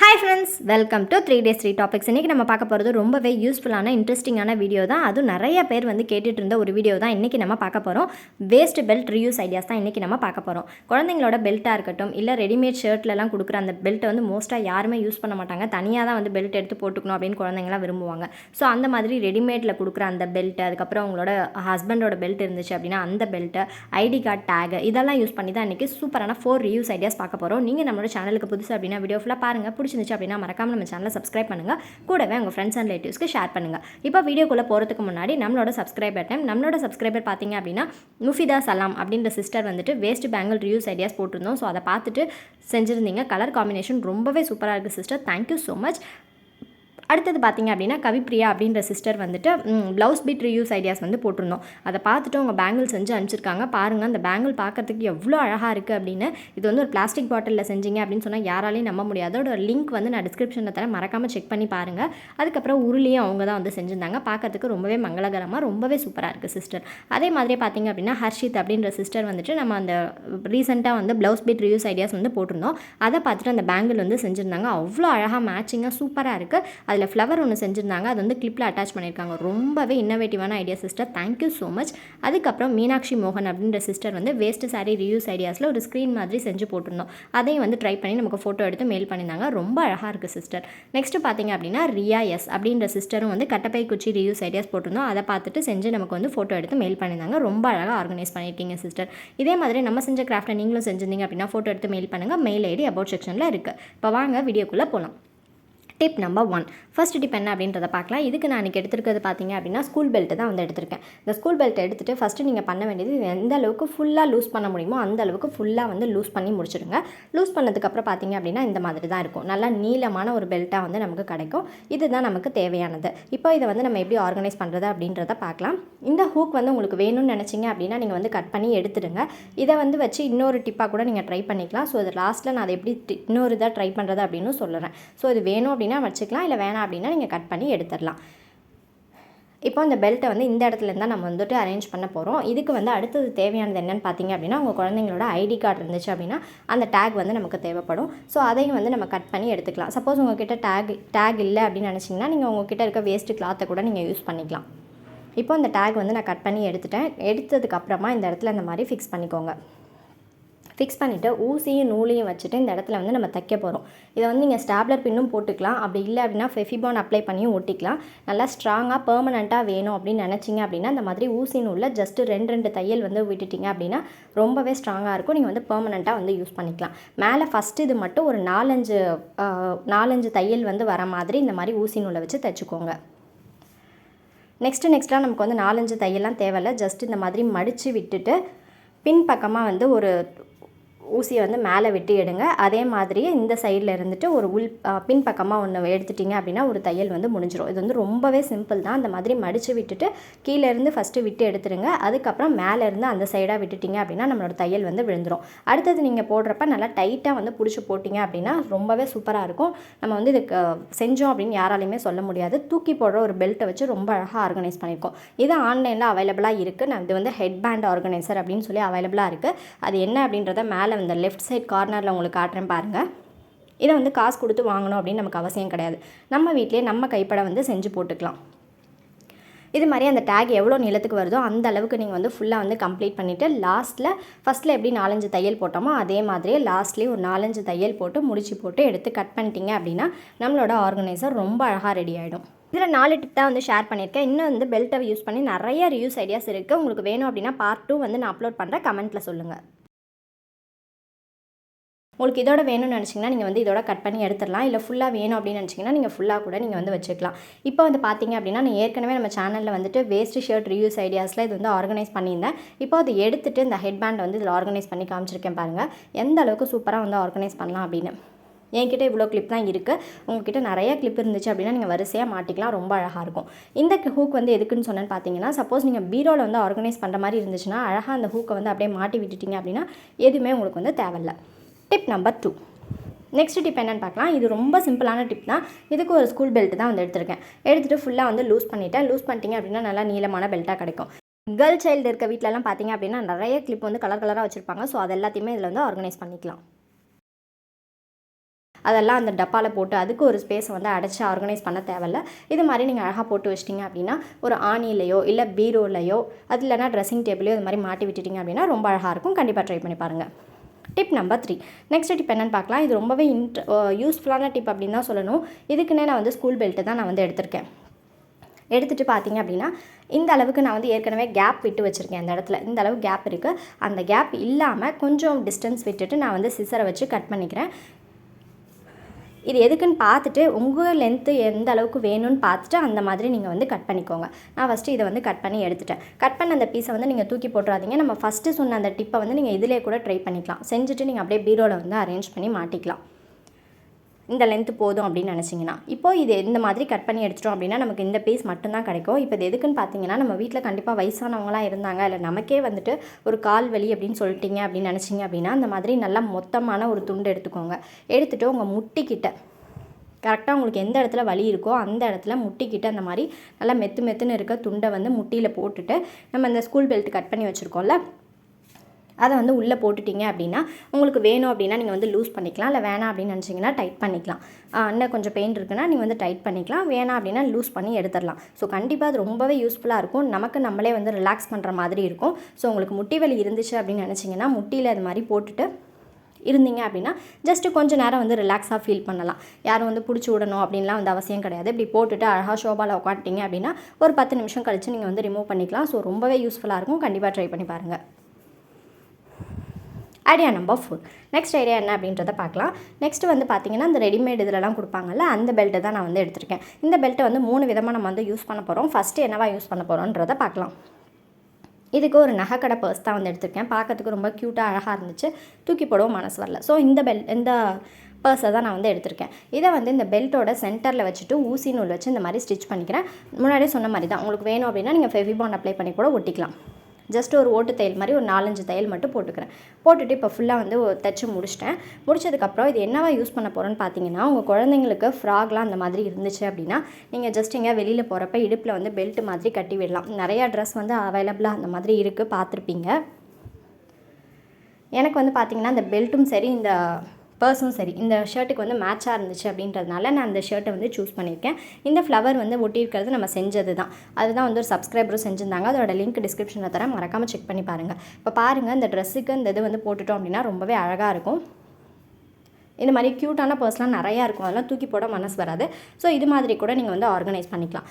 Hi friends, welcome to 3 days 3 topics. இன்றைக்கி நம்ம பார்க்க போகிறது ரொம்பவே யூஸ்ஃபுல்லான இன்ட்ரெஸ்டிங்கான வீடியோ தான். அதுவும் நிறைய பேர் வந்து கேட்டுட்டு இருந்த ஒரு வீடியோ தான் இன்றைக்கி நம்ம பார்க்க போகிறோம். வேஸ்ட் பெல்ட் ரியூஸ் ஐடியாஸ் தான் இன்றைக்கி நம்ம பார்க்க போகிறோம். குழந்தைங்களோட பெல்ட்டாக இருக்கட்டும், இல்லை ரெடிமேட் ஷர்ட்லலாம் கொடுக்குற அந்த பெல்ட்டை வந்து மோஸ்ட்டாக யாருமே யூஸ் பண்ண மாட்டாங்க. தனியாக தான் வந்து பெல்ட் எடுத்து போட்டுக்கணும் அப்படின்னு குழந்தைங்களாம் விரும்புவாங்க. ஸோ அந்த மாதிரி ரெடிமேடில் கொடுக்குற அந்த பெல்ட்டு, அதுக்கப்புறம் அவங்களோட ஹஸ்பண்டோட பெல்ட் இருந்துச்சு அப்படின்னா அந்த பெல்ட்டு, ஐடி கார்டு டேக், இதெல்லாம் யூஸ் பண்ணி தான் இன்றைக்கி சூப்பரான 4 ரியூஸ் ஐடியாஸ் பார்க்க போகிறோம். நீங்கள் நம்மளோட சேனலுக்கு புதுசு அப்படின்னா வீடியோ ஃபுல்லாக பாருங்கள். பிடிச்சிருந்துச்சு அப்படின்னா மறக்காம நம்ம சேனலை சப்ஸ்கிரைப் பண்ணுங்கள். கூடவே உங்கள் ஃப்ரெண்ட்ஸ் அண்ட் ரிலேட்டிவ்ஸ்க்கு ஷேர் பண்ணுங்கள். இப்போ வீடியோக்குள்ளே போகிறதுக்கு முன்னாடி நம்மளோட சப்ஸ்கிரைபர் பார்த்தீங்க அப்படின்னா முஃபிதா சலாம் அப்படின்ற சிஸ்டர் வந்துட்டு வேஸ்ட் பேங்கிள் ரியூஸ் ஐடியாஸ் போட்டிருந்தோம். ஸோ அதை பார்த்துட்டு செஞ்சுருந்தீங்க. கலர் காம்பினேஷன் ரொம்பவே சூப்பராக இருக்குது சிஸ்டர். Thank you so much. அடுத்தது பார்த்திங்க அப்படின்னா கவிப்ரியா அப்படின்ற சிஸ்டர் வந்துட்டு ப்ளவுஸ் பீட் ரியூஸ் ஐடியாஸ் வந்து போட்டிருந்தோம். அதை பார்த்துட்டு அவங்க பேங்கிள் செஞ்சு அனுப்பிச்சிருக்காங்க. பாருங்கள், அந்த பேங்கிள் பார்க்கறதுக்கு எவ்வளோ அழகாக இருக்குது அப்படின்னு. இது வந்து ஒரு பிளாஸ்டிக் பாட்டிலில் செஞ்சீங்க அப்படின்னு சொன்னால் யாராலையும் நம்ப முடியாது. அதோட லிங்க் வந்து நான் டிஸ்கிரிப்ஷனில் தரேன், மறக்காமல் செக் பண்ணி பாருங்கள். அதுக்கப்புறம் உருளியும் அவங்க தான் வந்து செஞ்சுருந்தாங்க. பார்க்கறதுக்கு ரொம்பவே மங்களகரமாக ரொம்பவே சூப்பராக இருக்குது சிஸ்டர். அதே மாதிரி பார்த்திங்க அப்படின்னா ஹர்ஷித் அப்படின்ற சிஸ்டர் வந்துட்டு நம்ம அந்த ரீசெண்டாக வந்து ப்ளவுஸ் பீட் ரியூஸ் ஐடியாஸ் வந்து போட்டிருந்தோம். அதை பார்த்துட்டு அந்த பேங்கிள் வந்து செஞ்சுருந்தாங்க. அவ்வளோ அழகாக மேட்சிங்காக சூப்பராக இருக்குது. அதில் ஃப்ளவர் ஒன்று செஞ்சுருந்தாங்க. அது வந்து கிளிப்பில் அட்டாச் பண்ணியிருக்காங்க. ரொம்பவே இன்னோவேட்டிவான idea sister. Thank you so much. அதுக்கப்புறம் மீனாட்சி மோகன் அப்படின்ற சிஸ்டர் வந்து வேஸ்ட் சாரி ரியூஸ் ஐடியாஸில் ஒரு ஸ்க்ரீன் மாதிரி செஞ்சு போட்டிருந்தோம். அதையும் வந்து ட்ரை பண்ணி நமக்கு ஃபோட்டோ எடுத்து மெயில் பண்ணியிருந்தாங்க. ரொம்ப அழகாக இருக்குது சிஸ்டர். நெக்ஸ்ட்டு பார்த்தீங்க அப்படின்னா ரியா எஸ் அப்படின்ற சிஸ்டரும் வந்து கட்டப்பை குச்சி ரியூஸ் ஐடியாஸ் போட்டிருந்தோம். அதை பார்த்துட்டு செஞ்சு நமக்கு வந்து ஃபோட்டோ எடுத்து மெயில் பண்ணியிருந்தாங்க. ரொம்ப அழகாக ஆர்கனைஸ் பண்ணியிருக்கீங்க சிஸ்டர். இதே மாதிரி நம்ம செஞ்ச கிராஃப்ட்டை நீங்களும் செஞ்சிருந்தீங்க அப்படின்னா ஃபோட்டோ எடுத்து மெயில் பண்ணுங்கள். மெயில் ஐடி அபவுட் செக்ஷனில் இருக்குது. இப்போ வாங்க வீடியோக்குள்ளே போகலாம். Tip number 1. ஃபர்ஸ்ட் டிப் என்ன அப்படின்றத பார்க்கலாம். இதுக்கு நான் இன்றைக்கி எடுத்துருக்கிறது பார்த்தீங்க அப்படின்னா ஸ்கூல் பெல்ட்டு தான் வந்து எடுத்திருக்கேன். இந்த ஸ்கூல் பெல்ட் எடுத்துகிட்டு ஃபஸ்ட்டு நீங்கள் பண்ண வேண்டியது எந்த அளவுக்கு ஃபுல்லாக லூஸ் பண்ண முடியுமோ அந்த அளவுக்கு ஃபுல்லாக வந்து லூஸ் பண்ணி முடிச்சிடுங்க. லூஸ் பண்ணதுக்கப்புறம் பார்த்தீங்க அப்படின்னா இந்த மாதிரி தான் இருக்கும். நல்லா நீளமான ஒரு பெல்ட்டாக வந்து நமக்கு கிடைக்கும். இதுதான் நமக்கு தேவையானது. இப்போ இதை வந்து நம்ம எப்படி ஆர்கனைஸ் பண்ணுறது அப்படின்றத பார்க்கலாம். இந்த ஹூக் வந்து உங்களுக்கு வேணும்னு நினச்சிங்க அப்படின்னா நீங்கள் வந்து கட் பண்ணி எடுத்துடுங்க. இதை வந்து வச்சு இன்னொரு டிப்பாக கூட நீங்கள் ட்ரை பண்ணிக்கலாம். ஸோ இது லாஸ்ட்டில் நான் அதை எப்படி இன்னொரு இதாக ட்ரை பண்ணுறது அப்படின்னு சொல்லுறேன். ஸோ இது வேணும் அப்படின்னா வச்சுக்கலாம், இல்லை வேணாம் அப்படின்னா நீங்கள் கட் பண்ணி எடுத்துடலாம். இப்போ இந்த பெல்ட்டை வந்து இந்த இடத்துல இருந்தால் நம்ம வந்துட்டு அரேஞ்ச் பண்ண போகிறோம். இதுக்கு வந்து அடுத்தது தேவையானது என்னென்னு பார்த்தீங்க அப்படின்னா உங்கள் குழந்தைங்களோட ஐடி கார்டு இருந்துச்சு அப்படின்னா அந்த டேக் வந்து நமக்கு தேவைப்படும். ஸோ அதையும் வந்து நம்ம கட் பண்ணி எடுத்துக்கலாம். சப்போஸ் உங்கள்கிட்ட டேக் இல்லை அப்படின்னு நினச்சிங்கன்னா நீங்கள் உங்கள்கிட்ட இருக்க வேஸ்ட்டு கிளாத்தை கூட நீங்கள் யூஸ் பண்ணிக்கலாம். இப்போ இந்த டேக் வந்து நான் கட் பண்ணி எடுத்துட்டேன். எடுத்ததுக்கப்புறமா இந்த இடத்துல இந்த மாதிரி ஃபிக்ஸ் பண்ணிக்கோங்க. ஃபிக்ஸ் பண்ணிவிட்டு ஊசியும் நூலையும் வச்சுட்டு இந்த இடத்துல வந்து நம்ம தைக்க போகிறோம். இதை வந்து நீங்கள் ஸ்டாப்லர் பின்னும் போட்டுக்கலாம். அப்படி இல்லை அப்படின்னா ஃபெஃபிபான் அப்ளை பண்ணியும் ஒட்டிக்கலாம். நல்லா ஸ்ட்ராங்காக பெர்மனெண்ட்டாக வேணும் அப்படின்னு நினச்சிங்க அப்படின்னா இந்த மாதிரி ஊசி நூலில் ஜஸ்ட்டு 2 தையல் வந்து விட்டுட்டிங்க அப்படின்னா ரொம்பவே ஸ்ட்ராங்காக இருக்கும். நீங்கள் வந்து பெர்மனெண்ட்டாக வந்து யூஸ் பண்ணிக்கலாம். மேலே ஃபஸ்ட்டு இது மட்டும் ஒரு 4-5 தையல் வந்து வர மாதிரி இந்த மாதிரி ஊசி நூலை வச்சு தைச்சிக்கோங்க. நெக்ஸ்ட்டாக நமக்கு வந்து 4-5 தையல்லாம் தேவையில்லை. ஜஸ்ட் இந்த மாதிரி மடித்து விட்டுட்டு பின் பக்கமாக வந்து ஒரு ஊசியை வந்து மேலே வெட்டி எடுங்க. அதே மாதிரியே இந்த சைடில் இருந்துட்டு ஒரு பின் பக்கமாக ஒன்று எடுத்துட்டிங்க அப்படின்னா ஒரு தையல் வந்து முடிஞ்சிடும். இது வந்து ரொம்பவே சிம்பிள் தான். அந்த மாதிரி மடித்து விட்டுட்டு கீழே இருந்து ஃபஸ்ட்டு விட்டு எடுத்துருங்க. அதுக்கப்புறம் மேலே இருந்து அந்த சைடாக விட்டுட்டிங்க அப்படின்னா நம்மளோட தையல் வந்து விழுந்துடும். அடுத்தது நீங்கள் போடுறப்ப நல்லா டைட்டாக வந்து பிடிச்சி போட்டிங்க அப்படின்னா ரொம்பவே சூப்பராக இருக்கும். நம்ம வந்து இதுக்கு செஞ்சோம் அப்படின்னு யாராலையுமே சொல்ல முடியாது. தூக்கி போடுற ஒரு பெல்ட்டை வச்சு ரொம்ப அழகாக ஆர்கனைஸ் பண்ணியிருக்கோம். இது ஆன்லைனில் அவைலபிளாக இருக்குது. நான் இது வந்து ஹெட் பேண்ட் ஆர்கனைசர் அப்படின்னு சொல்லி அவைலபிளாக இருக்குது. அது என்ன அப்படின்றத மேலே இந்த லெஃப்ட் சைட் கார்னரில் உங்களுக்கு காட்டுறேன் பாருங்கள். இதை வந்து காசு கொடுத்து வாங்கணும் அப்படின்னு நமக்கு அவசியம் கிடையாது. நம்ம வீட்டிலே நம்ம கைப்பட வந்து செஞ்சு போட்டுக்கலாம். இது மாதிரி அந்த டேக் எவ்வளோ நீளத்துக்கு வருதோ அந்த அளவுக்கு நீங்கள் வந்து ஃபுல்லாக வந்து கம்ப்ளீட் பண்ணிவிட்டு ஃபஸ்ட்டில் எப்படி 4-5 தையல் போட்டோமோ அதே மாதிரியே லாஸ்ட்லேயே ஒரு 4-5 தையல் போட்டு முடிச்சு போட்டு எடுத்து கட் பண்ணிட்டீங்க அப்படின்னா நம்மளோட ஆர்கனைசர் ரொம்ப அழகாக ரெடி ஆகிடும். இதில் 4 டிப் தான் வந்து ஷேர் பண்ணியிருக்கேன். இன்னும் வந்து பெல்ட்டை யூஸ் பண்ணி நிறைய ரியூஸ் ஐடியாஸ் இருக்குது. உங்களுக்கு வேணும் அப்படின்னா பார்ட் 2 வந்து நான் அப்லோட் பண்ணுறேன். கமெண்ட்டில் சொல்லுங்கள். உங்களுக்கு இதோட வேணும்னு நினச்சிங்கன்னா நீங்கள் வந்து இதோட கட் பண்ணி எடுத்துடலாம். இல்லை ஃபுல்லாக வேணும் அப்படின்னு நினச்சிங்கன்னா நீங்கள் ஃபுல்லாக கூட நீங்கள் வந்து வச்சுக்கலாம். இப்போ வந்து பார்த்தீங்க அப்படின்னா நான் ஏற்கனவே நம்ம சேனலில் வந்துட்டு வேஸ்ட் ஷர்ட் ரியூஸ் ஐடியாஸில் இது வந்து ஆர்கனைஸ் பண்ணியிருந்தேன். இப்போ அதை எடுத்துகிட்டு இந்த ஹெட் பேண்ட் வந்து இதில் ஆர்கனைஸ் பண்ணி காமிச்சிருக்கேன் பாருங்கள். எந்த அளவுக்கு சூப்பராக வந்து ஆர்கனைஸ் பண்ணலாம் அப்படின்னு. என்கிட்ட இவ்வளோ கிளிப் தான் இருக்குது. உங்கள்கிட்ட நிறைய கிளிப் இருந்துச்சு அப்படின்னா நீங்கள் வரிசையாக மாட்டிக்கலாம். ரொம்ப அழகாக இருக்கும். இந்த ஹூக் வந்து எதுக்குன்னு சொன்னேன்னு பார்த்தீங்கன்னா சப்போஸ் நீங்கள் பீரோவில் வந்து ஆர்கனைஸ் பண்ணுற மாதிரி இருந்துச்சுன்னா அழகாக அந்த ஹூக்கை வந்து அப்படியே மாட்டி விட்டுட்டிங்க அப்படின்னா எதுவுமே உங்களுக்கு வந்து தேவையில்லை. Tip number 2. நெக்ஸ்ட் டிப் என்னென்னு பார்க்கலாம். இது ரொம்ப சிம்பிளான டிப் தான். இதுக்கு ஒரு ஸ்கூல் பெல்ட் தான் வந்து எடுத்துகிட்டு ஃபுல்லாக வந்து லூஸ் பண்ணிட்டீங்க அப்படின்னா நல்லா நீளமான பெல்ட்டாக கிடைக்கும். கேர்ள் சைல்டு இருக்க வீட்டிலலாம் பார்த்தீங்க அப்படின்னா நிறைய கிளிப் வந்து கலராக வச்சுருப்பாங்க. ஸோ அது எல்லாத்தையுமே இதில் வந்து ஆர்கனைஸ் பண்ணிக்கலாம். அதெல்லாம் அந்த டப்பாவில் போட்டு அதுக்கு ஒரு ஸ்பேஸ் வந்து அடைச்சி ஆர்கனைஸ் பண்ண தேவையில்ல. இது மாதிரி நீங்கள் அழகாக போட்டு வச்சிட்டிங்க அப்படின்னா ஒரு ஆணிலையோ இல்லை பீரோலையோ அது இல்லைனா ட்ரெஸ்ஸிங் டேபிளையோ இது மாதிரி மாட்டி விட்டுட்டிங்க அப்படின்னா ரொம்ப அழகாக இருக்கும். கண்டிப்பாக ட்ரை பண்ணி பாருங்கள். Tip number 3. நெக்ஸ்ட் டிப் என்னென்னு பார்க்கலாம். இது ரொம்பவே யூஸ்ஃபுல்லான டிப் அப்படின்னு தான் சொல்லணும். இதுக்குன்னே நான் வந்து ஸ்கூல் பெல்ட்டு தான் நான் வந்து எடுத்திருக்கேன். எடுத்துகிட்டு பார்த்தீங்க அப்படின்னா இந்த அளவுக்கு நான் வந்து ஏற்கனவே கேப் விட்டு வச்சுருக்கேன். இந்த இடத்துல இந்த அளவு கேப் இருக்குது. அந்த கேப் இல்லாமல் கொஞ்சம் டிஸ்டன்ஸ் விட்டுட்டு நான் வந்து சிசரை வச்சு கட் பண்ணிக்கிறேன். இது எதுக்குன்னு பார்த்துட்டு உங்கள் லென்த்து எந்த அளவுக்கு வேணும்னு பார்த்துட்டு அந்த மாதிரி நீங்கள் வந்து கட் பண்ணிக்கோங்க. நான் ஃபஸ்ட்டு இதை வந்து கட் பண்ணி எடுத்துட்டேன். கட் பண்ண அந்த பீஸை வந்து நீங்கள் தூக்கி போட்டுறாதீங்க. நம்ம ஃபஸ்ட்டு சொன்ன அந்த டிப்பை வந்து நீங்கள் இதிலே கூட ட்ரை பண்ணிக்கலாம். செஞ்சுட்டு நீங்கள் அப்படியே பீரோவில் வந்து அரேஞ்ச் பண்ணி மாட்டிக்கலாம். இந்த லென்த்து போதும் அப்படின்னு நினச்சிங்கன்னா இப்போது இது இந்த மாதிரி கட் பண்ணி எடுத்துட்டோம் அப்படின்னா நமக்கு இந்த பீஸ் மட்டும்தான் கிடைக்கும். இப்போ இது எதுக்குன்னு பார்த்தீங்கன்னா நம்ம வீட்டில் கண்டிப்பாக வயசானவங்களாம் இருந்தாங்க, இல்லை நமக்கே வந்துட்டு ஒரு கால் வலி அப்படின்னு சொல்லிட்டீங்க அப்படின்னு நினச்சிங்க அப்படின்னா அந்த மாதிரி நல்லா மொத்தமான ஒரு துண்டு எடுத்துக்கோங்க. எடுத்துகிட்டு உங்கள் முட்டிக்கிட்ட கரெக்டாக உங்களுக்கு எந்த இடத்துல வலி இருக்கோ அந்த இடத்துல முட்டிக்கிட்ட அந்த மாதிரி நல்லா மெத்துன்னு இருக்க துண்டை வந்து முட்டியில் போட்டுட்டு நம்ம இந்த ஸ்கூல் பெல்ட் கட் பண்ணி வச்சுருக்கோம்ல அதை வந்து உள்ளே போட்டுட்டிங்க அப்படின்னா உங்களுக்கு வேணும் அப்படின்னா நீங்கள் வந்து லூஸ் பண்ணிக்கலாம். இல்லை வேணாம் அப்படின்னு நினச்சிங்கன்னா டைட் பண்ணிக்கலாம். இன்னும் கொஞ்சம் பெயின் இருக்குன்னா நீங்கள் வந்து டைட் பண்ணிக்கலாம். வேணாம் அப்படின்னா லூஸ் பண்ணி எடுத்துடலாம். ஸோ கண்டிப்பாக அது ரொம்பவே யூஸ்ஃபுல்லாக இருக்கும். நமக்கு நம்மளே வந்து ரிலாக்ஸ் பண்ணுற மாதிரி இருக்கும். ஸோ உங்களுக்கு முட்டி வலி இருந்துச்சு அப்படின்னு நினச்சிங்கன்னா முட்டியில் அது மாதிரி போட்டுட்டு இருந்தீங்க அப்படின்னா ஜஸ்ட்டு கொஞ்சம் நேரம் வந்து ரிலாக்ஸாக ஃபீல் பண்ணலாம். யாரும் வந்து பிடிச்சி விடணும் அப்படின்லாம் வந்து அவசியம் கிடையாது. இப்படி போட்டுட்டு அழகாக ஷோபாவில் உட்காந்துட்டிங்க அப்படின்னா ஒரு 10 நிமிஷம் கழித்து நீங்கள் வந்து ரிமூவ் பண்ணிக்கலாம். ஸோ ரொம்பவே யூஸ்ஃபுல்லாக இருக்கும். கண்டிப்பாக ட்ரை பண்ணி பாருங்கள். Idea number 4. நெக்ஸ்ட் ஐடியா என்ன அப்படின்றத பார்க்கலாம். நெக்ஸ்ட்டு வந்து பார்த்திங்கன்னா இந்த ரெடிமேட் இதிலலாம் கொடுப்பாங்கல்ல அந்த பெல்ட்டை தான் நான் வந்து எடுத்திருக்கேன். இந்த பெல்ட்டை வந்து 3 விதமாக நம்ம வந்து யூஸ் பண்ண போகிறோம். ஃபஸ்ட்டு என்னவா யூஸ் பண்ண போகிறோன்றதை பார்க்கலாம். இதுக்கு ஒரு நகைக்கடை பர்ஸ் தான் வந்து எடுத்திருக்கேன். பார்க்கறதுக்கு ரொம்ப க்யூட்டாக அழகாக இருந்துச்சு. தூக்கி போடவும் மனசு வரல. ஸோ இந்த பர்ஸை தான் நான் வந்து எடுத்திருக்கேன். இதை வந்து இந்த பெல்ட்டோட சென்டரில் வச்சுட்டு ஊசி நூல் வச்சு இந்த மாதிரி ஸ்டிச் பண்ணிக்கிறேன். முன்னாடியே சொன்ன மாதிரி தான் உங்களுக்கு வேணும் அப்படின்னா நீங்கள் ஃபெவிபாண்ட் அப்ளை பண்ணி கூட ஒட்டிக்கலாம். ஜஸ்ட் ஒரு ஓட்டு தையல் மாதிரி ஒரு 4-5 தையல் மட்டும் போட்டுக்கிறேன். போட்டுட்டு இப்போ ஃபுல்லாக வந்து தைச்சி முடிச்சிட்டேன். முடிச்சதுக்கப்புறம் இது என்னவா யூஸ் பண்ண போகிறோன்னு பார்த்தீங்கன்னா உங்கள் குழந்தைங்களுக்கு ஃப்ராக்லாம் அந்த மாதிரி இருந்துச்சு அப்படின்னா நீங்கள் ஜஸ்ட் எங்கே வெளியில் போகிறப்ப இடுப்பில் வந்து பெல்ட் மாதிரி கட்டி விடலாம். நிறையா ட்ரெஸ் வந்து அவைலபிளாக அந்த மாதிரி இருக்குது, பார்த்துருப்பீங்க. எனக்கு வந்து பார்த்திங்கன்னா இந்த பெல்ட்டும் சரி இந்த பர்ஸும் சரி இந்த ஷர்ட்டுக்கு வந்து மேட்சாக இருந்துச்சு அப்படின்றதுனால நான் அந்த ஷர்ட்டை வந்து சூஸ் பண்ணியிருக்கேன். இந்த ஃப்ளவர் வந்து ஒட்டியிருக்கிறது நம்ம செஞ்சது தான். அதுதான் வந்து ஒரு சப்ஸ்கிரைபரும் செஞ்சுருந்தாங்க. அதோட லிங்க் டிஸ்கிரிப்ஷனில் தரேன், மறக்காமல் செக் பண்ணி பாருங்கள். இப்போ பாருங்கள் இந்த ட்ரெஸ்ஸுக்கு இந்த இது வந்து போட்டுட்டோம் அப்படின்னா ரொம்பவே அழகாக இருக்கும். இந்த மாதிரி க்யூட்டான பர்ஸ்லாம் நிறையா இருக்கும். அதெல்லாம் தூக்கி போட மனசு வராது. ஸோ இது மாதிரி கூட நீங்கள் வந்து ஆர்கனைஸ் பண்ணிக்கலாம்.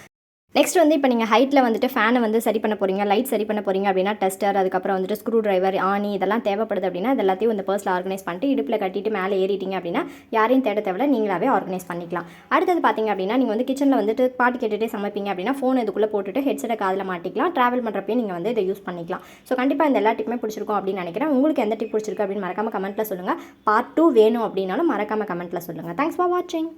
நெக்ஸ்ட் வந்து இப்போ நீங்கள் ஹைட்டில் வந்துட்டு ஃபேனை வந்து சரி பண்ண போகிறீங்க, லைட் சரி பண்ண போகிறீங்க அப்படின்னா டெஸ்டர், அதுக்கப்புறம் வந்துட்டு ஸ்க்ரூ டிரைவர், ஆணி இதெல்லாம் தேவைப்படுது அப்படின்னா இது எல்லாத்தையும் இந்த பர்ஸில் ஆர்கனைஸ் பண்ணிட்டு இடுப்பில் கட்டிட்டு மேலே ஏறிட்டீங்க அப்படின்னா யாரையும் தேட தேவையில்ல, நீங்களாவே ஆர்கனைஸ் பண்ணிக்கலாம். அடுத்தது பார்த்தீங்க அப்படின்னா நீங்கள் வந்து கிச்சனில் வந்துட்டு பாட்டு கேட்டுகிட்டே சமைப்பீங்க அப்படின்னா ஃபோன் இதுக்குள்ளே போட்டுட்டு ஹெட்செட்டை காதில் மாட்டிக்கலாம். ட்ராவல் பண்ணுறப்பையும் நீங்கள் வந்து இதை யூஸ் பண்ணிக்கலாம். ஸோ கண்டிப்பாக இந்த எல்லா டிப்புமே பிடிச்சிருக்கும் அப்படின்னு நினைக்கிறேன். உங்களுக்கு எந்த டிப் பிடிச்சிருக்கு அப்படின்னு மறக்காமல் கமெண்ட்டில் சொல்லுங்கள். பார்ட் 2 வேணும் அப்படின்னாலும் மறக்காமல் கமெண்ட்டில் சொல்லுங்கள். தேங்க்ஸ் ஃபார் வாட்சிங்.